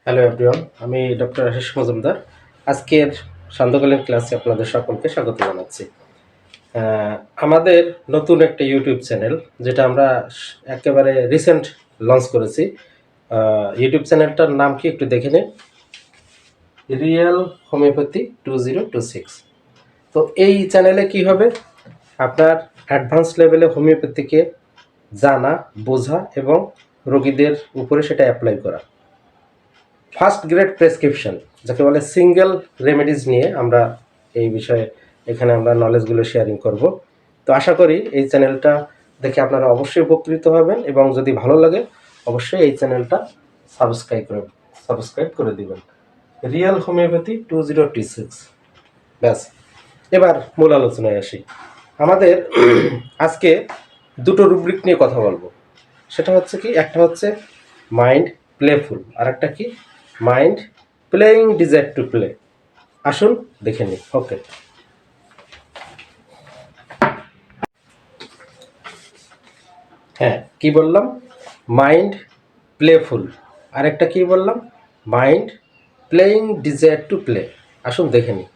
Hello everyone, আমি doctor Ashis Majumdar. আজকের সান্ধ্যকালীন ক্লাসে আপনাদের সকলকে স্বাগত জানাচ্ছি। আমাদের নতুন একটা ইউটিউব চ্যানেল, যেটা আমরা একেবারে রিসেন্ট লঞ্চ করেছি। ইউটিউব চ্যানেলটার নাম কি একটু দেখে নিন, রিয়েল হোমিওপ্যাথি 2026। তো এই চ্যানেলে কি হবে, আপনার অ্যাডভান্স লেভেলে হোমিওপ্যাথিকে জানা, বোঝা এবং রোগীদের উপরে সেটা অ্যাপ্লাই করা। ফার্স্ট গ্রেড প্রেসক্রিপশন, যাকে বলে সিঙ্গেল রেমেডিজ নিয়ে আমরা এই বিষয়ে এখানে আমরা নলেজগুলো শেয়ারিং করব। তো আশা করি এই চ্যানেলটা দেখে আপনারা অবশ্যই উপকৃত হবেন এবং যদি ভালো লাগে অবশ্যই এই চ্যানেলটা সাবস্ক্রাইব করে দিবেন। Real homeopathy 2026। ব্যাস, এবার মূল আলোচনায় আসি। আমাদের আজকে দুটো রুব্রিক নিয়ে কথা বলবো। সেটা হচ্ছে কি, একটা হচ্ছে মাইন্ড প্লেফুল, আর একটা কি mind playing desire to play. আসুন দেখে নিই। ওকে, হ্যাঁ, কি বললাম? মাইন্ড প্লেফুল, আরেকটা কি বললাম? Mind playing desire to play. আসুন দেখে নিই।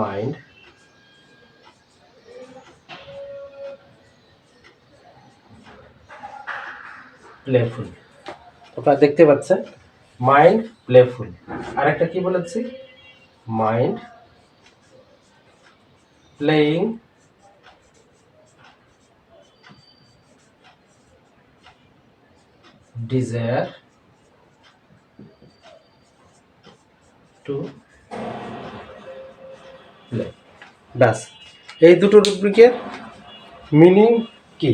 মাইন্ড প্লেফুল, আপনারা দেখতে পাচ্ছেন মাইন্ড প্লেফুল। আরেকটা কি বলেছি? Mind playing desire to play. ব্যাস, এই দুটো রুব্রিকের মিনিং কি?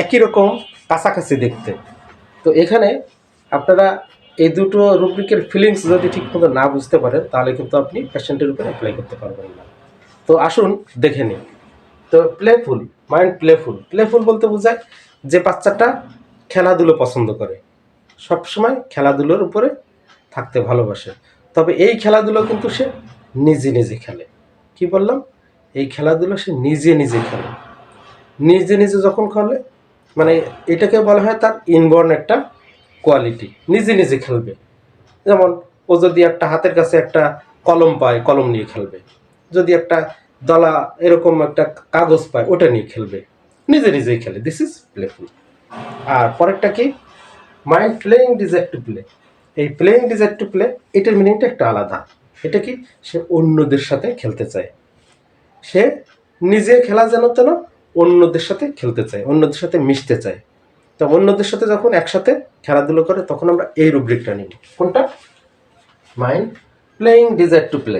একই রকম, কাছাকাছি দেখতে। তো এখানে আপনারা এই দুটো রুব্রিকের ফিলিংস যদি ঠিকমতো না বুঝতে পারেন তাহলে কিন্তু আপনি পেশেন্টের উপর অ্যাপ্লাই করতে পারবেন না। তো আসুন দেখে নিন। তো প্লেফুল, মাইন্ড প্লেফুল। প্লেফুল বলতে বোঝায় যে বাচ্চাটা খেলাধুলো পছন্দ করে, সবসময় খেলাধুলোর উপরে থাকতে ভালোবাসে। তবে এই খেলাধুলো কিন্তু সে নিজে নিজে খেলে। কি বললাম? এই খেলাধুলো সে নিজে নিজে খেলে। নিজে নিজে যখন খেলে, মানে এটাকে বলা হয় তার ইনবর্ন একটা কোয়ালিটি। নিজে নিজে খেলবে। যেমন ও যদি একটা হাতের কাছে একটা কলম পায়, কলম নিয়ে খেলবে। যদি একটা দলা এরকম একটা কাগজ পায়, ওটা নিয়ে খেলবে। নিজে নিজেই খেলে। This is playful. আর পরেরটা কি? Mind playing desire to play. এই প্লেয়িং ডিজায়ার টু প্লে, এটার মিনিংটা একটু আলাদা। এটা কি? সে অন্যদের সাথে খেলতে চায়। সে নিজে খেলা যেন তেন অন্যদের সাথে খেলতে চায়, অন্যদের সাথে মিশতে চায়। তো অন্যদের সাথে যখন একসাথে খেলাধুলো করে তখন আমরা এই রুব্রিকটা নিব। কোনটা? Mind playing desire to play.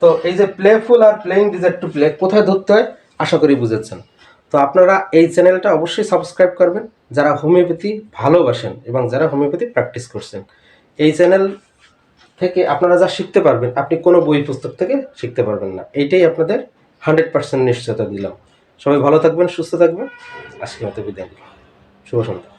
তো এই যে playful are playing desire to play কোথায় ধরতে হয় আশা করি বুঝেছেন। তো আপনারা এই চ্যানেলটা অবশ্যই সাবস্ক্রাইব করবেন যারা হোমিওপ্যাথি ভালোবাসেন এবং যারা হোমিওপ্যাথি প্র্যাকটিস করছেন। এই চ্যানেল থেকে আপনারা যা শিখতে পারবেন আপনি কোনো বই পুস্তক থেকে শিখতে পারবেন না। এইটাই আপনাদের 100% নিশ্চয়তা দিলাম। সবাই ভালো থাকবেন, সুস্থ থাকবেন। আজকের মতো বিদায় নিলাম। শুভ সন্ধ্যা।